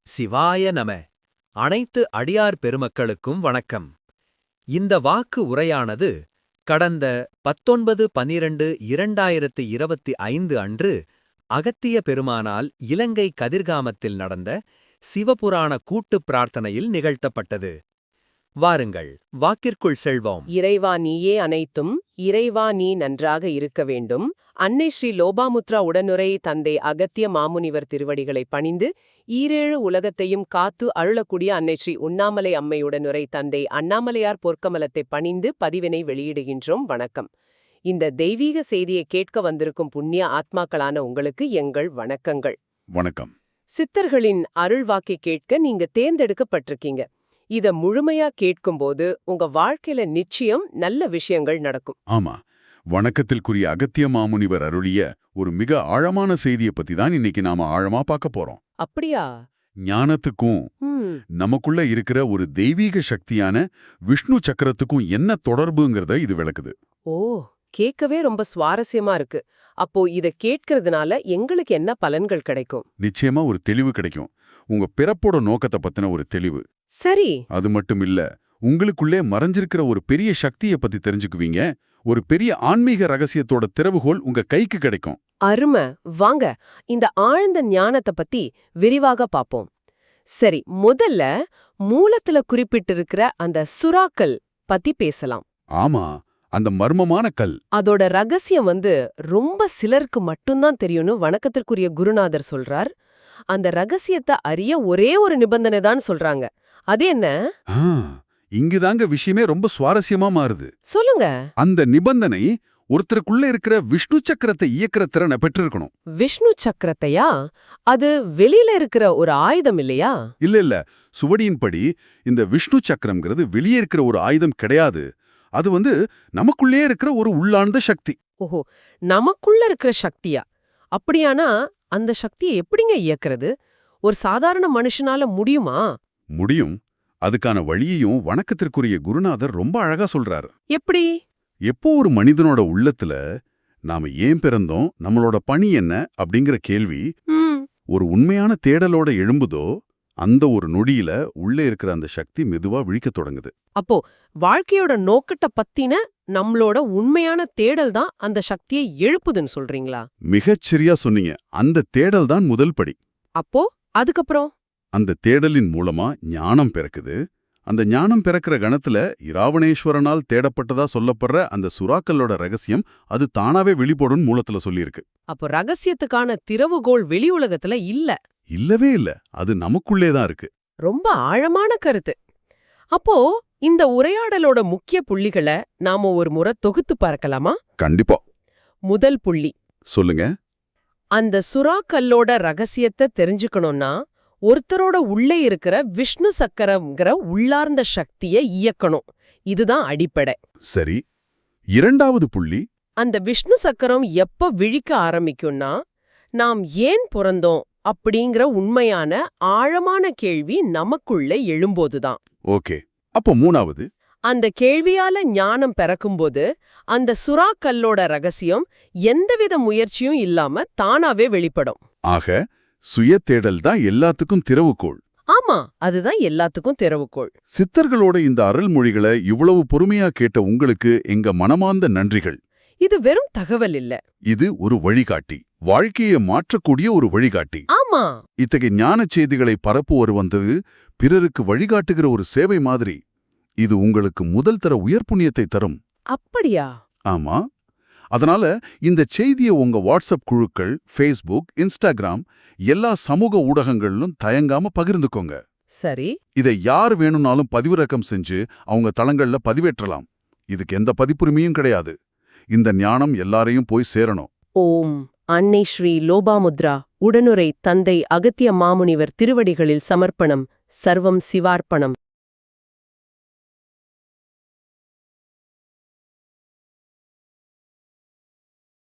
சிவாய நம. அனைத்து அடியார் பெருமக்களுக்கும் வணக்கம். இந்த வாக்கு உரையானது கடந்த 19/12/2025 அன்று அகத்திய பெருமானால் இலங்கை கதிர்காமத்தில் நடந்த சிவபுராண கூட்டுப் பிரார்த்தனையில் நிகழ்த்தப்பட்டது. வாருங்கள், வாக்கிற்குள் செல்வோம். இறைவா நீயே அனைத்தும், இறைவா நீ நன்றாக இருக்க வேண்டும். அன்னை ஸ்ரீ லோபாமுத்ரா உடனுரை தந்தை அகத்திய மாமுனிவர் திருவடிகளை பணிந்து ஈரேழு உலகத்தையும் காத்து அருளக்கூடிய அன்னை ஸ்ரீ உண்ணாமலை அம்மையுடனுரை தந்தை அண்ணாமலையார் பொற்கமலத்தை பணிந்து பதிவினை வெளியிடுகின்றோம். வணக்கம். இந்த தெய்வீக செய்தியை கேட்க வந்திருக்கும் புண்ணிய ஆத்மாக்களான உங்களுக்கு எங்கள் வணக்கங்கள். வணக்கம். சித்தர்களின் அருள்வாக்கை கேட்க நீங்க தேர்ந்தெடுக்கப்பட்டிருக்கீங்க. இத முழுமையா கேட்கும்போது உங்க வாழ்க்கையில நிச்சயம் நல்ல விஷயங்கள் நடக்கும். ஆமா, வணக்கத்திற்குரிய அகத்திய மாமுனிவர் அருளிய ஒரு மிக ஆழமான செய்தியை பத்தி தான் இன்னைக்கு நாம ஆழமா பார்க்க போறோம். அப்படியா? ஞானத்துக்கும் நமக்குள்ள இருக்கிற ஒரு தெய்வீக சக்தியான விஷ்ணு சக்கரத்துக்கும் என்ன தொடர்புங்கிறத இது விளக்குது. ஓ, கேட்கவே ரொம்ப சுவாரஸ்யமா இருக்கு. அப்போ இத கேட்கறதுனால எங்களுக்கு என்ன பலன்கள் கிடைக்கும்? நிச்சயமா ஒரு தெளிவு கிடைக்கும். உங்க பிறப்போட நோக்கத்தை பத்தின ஒரு தெளிவு. சரி. அது மட்டும் இல்ல, உங்களுக்குள்ளே மறைஞ்சிருக்கிற ஒரு பெரிய சக்தியை பத்தி தெரிஞ்சுக்குவீங்க. ஒரு பெரிய ஆன்மீக ரகசியத்தோட திறவுகோல் உங்க கைக்கு கிடைக்கும். அருமை. வாங்க, இந்த ஆழ்ந்த ஞானத்தை பத்தி விரிவாக பாப்போம். சரி, முதல்ல மூலத்துல குறிப்பிட்டிருக்கிற அந்த சுறாக்கள் பத்தி பேசலாம். ஆமா, அந்த மர்மமான கல். அதோட ரகசியம் ரொம்ப சிலருக்கு மட்டும்தான் தெரியும்னு வணக்கத்திற்குரிய குருநாதர் சொல்றார். அந்த ரகசியத்தை அறிய ஒரே ஒரு நிபந்தனை தான் சொல்றாங்க. அது என்ன? இங்குதாங்க விஷயமே ரொம்ப சுவாரஸ்யமா மாறுது. சொல்லுங்க. அந்த நிபந்தனை ஒருத்தருக்குள்ள இருக்கிற விஷ்ணு சக்கரத்தை இயக்கிற திறனை பெற்றிருக்கணும். விஷ்ணு சக்கரத்தையா? அது வெளியில இருக்கிற ஒரு ஆயுதம் இல்லையா? இல்ல, சுவடியின்படி இந்த விஷ்ணு சக்கரம்ங்கிறது வெளியே இருக்கிற ஒரு ஆயுதம் கிடையாது. அது நமக்குள்ளே இருக்கிற ஒரு உள்ளார்ந்த சக்தி. ஓஹோ, நமக்குள்ள இருக்கிற சக்தியா? அப்படியானா அந்த சக்தியை எப்படிங்க இயக்குறது? ஒரு சாதாரண மனுஷனால முடியுமா? முடியும். அதுக்கான வழியையும் வணக்கத்திற்குரிய குருநாதர் ரொம்ப அழகா சொல்றாரு. எப்படி? எப்போ ஒரு மனிதனோட உள்ளத்துல நாம ஏன் பிறந்தோம், நம்மளோட பணி என்ன அப்படிங்கிற கேள்வி ஒரு உண்மையான தேடலோட எழும்புதோ, அந்த ஒரு நொடியில உள்ளே இருக்கிற அந்த சக்தி மெதுவா விழிக்க தொடங்குது. அப்போ வாழ்க்கையோட நோக்கத்தை பத்தின நம்மளோட உண்மையான தேடல் தான் அந்த சக்தியை எழுப்புதுன்னு சொல்றீங்களா? மிகச்சரியா சொன்னீங்க. அந்த தேடல் தான் முதல் படி. அப்போ அதுக்கப்புறம்? அந்த தேடலின் மூலமா ஞானம் பிறக்குது. அந்த ஞானம் பிறக்கிற கணத்துல இராவணேஸ்வரனால் தேடப்பட்டதா சொல்லப்படுற அந்த சுறாக்களோட ரகசியம் அது தானாவே வெளிப்படும் மூலத்துல சொல்லியிருக்கு. அப்போ ரகசியத்துக்கான திறவுகோள் வெளி உலகத்துல இல்ல? இல்லவே இல்ல, அது நமக்குள்ளேதான் இருக்கு. ரொம்ப ஆழமான கருத்து. அப்போ இந்த உரையாடலோட முக்கிய புள்ளிகளை நாம ஒரு முறை தொகுத்து பார்க்கலாமா? கண்டிப்பா. முதல் புள்ளி சொல்லுங்க. அந்த சுறாக்கல்லோட ரகசியத்தை தெரிஞ்சுக்கணும்னா ஒருத்தரோட உள்ளே இருக்கிற விஷ்ணு சக்கரம்ங்கிற உள்ளார்ந்த சக்தியை இயக்கணும். இதுதான் அடிப்படை. சரி. இரண்டாவது புள்ளி, அந்த விஷ்ணு சக்கரம் எப்ப விழிக்க ஆரம்பிக்கும்னா நாம் ஏன் பிறந்தோம் அப்படிங்கிற உண்மையான ஆழமான கேள்வி நமக்குள்ள எழும்போதுதான். ஓகே. அப்போ மூணாவது, அந்த கேள்வியால ஞானம் பிறக்கும்போது அந்த சுறாக்கல்லோட ரகசியம் எந்தவித முயற்சியும் இல்லாம தானாவே வெளிப்படும். ஆக சுய தேடல் தான் எல்லாத்துக்கும் திறவுகோள். ஆமா, அதுதான் எல்லாத்துக்கும் திறவுகோள். சித்தர்களோட இந்த அருள்மொழிகளை இவ்வளவு பொறுமையா கேட்ட உங்களுக்கு எங்க மனமார்ந்த நன்றிகள். இது வெறும் தகவல் இல்ல, இது ஒரு வழிகாட்டி, வாழ்க்கையை மாற்றக்கூடிய ஒரு வழிகாட்டி. ஆமா, இத்தகைய ஞான செய்திகளை பரப்புவர் பிறருக்கு வழிகாட்டுகிற ஒரு சேவை மாதிரி. இது உங்களுக்கு முதல் தர உயர் புண்ணியத்தை தரும். அப்படியா? ஆமா. அதனால இந்த செய்தியை உங்க வாட்ஸ்அப் குழுக்கள், ஃபேஸ்புக், இன்ஸ்டாகிராம் எல்லா சமூக ஊடகங்களிலும் தயங்காம பகிர்ந்துக்கோங்க. சரி. இதை யார் வேணும்னாலும் பதிவிறக்கம் செஞ்சு அவங்க தளங்கள்ல பதிவேற்றலாம். இதுக்கு எந்த பதிப்புரிமையும் கிடையாது. இந்த ஞானம் எல்லாரையும் போய் சேரணும். ஓம். அன்னை ஸ்ரீ லோபாமுத்ரா உடனுரை தந்தை அகத்திய மாமுனிவர் திருவடிகளில் சமர்ப்பணம். சர்வம் சிவார்ப்பணம்.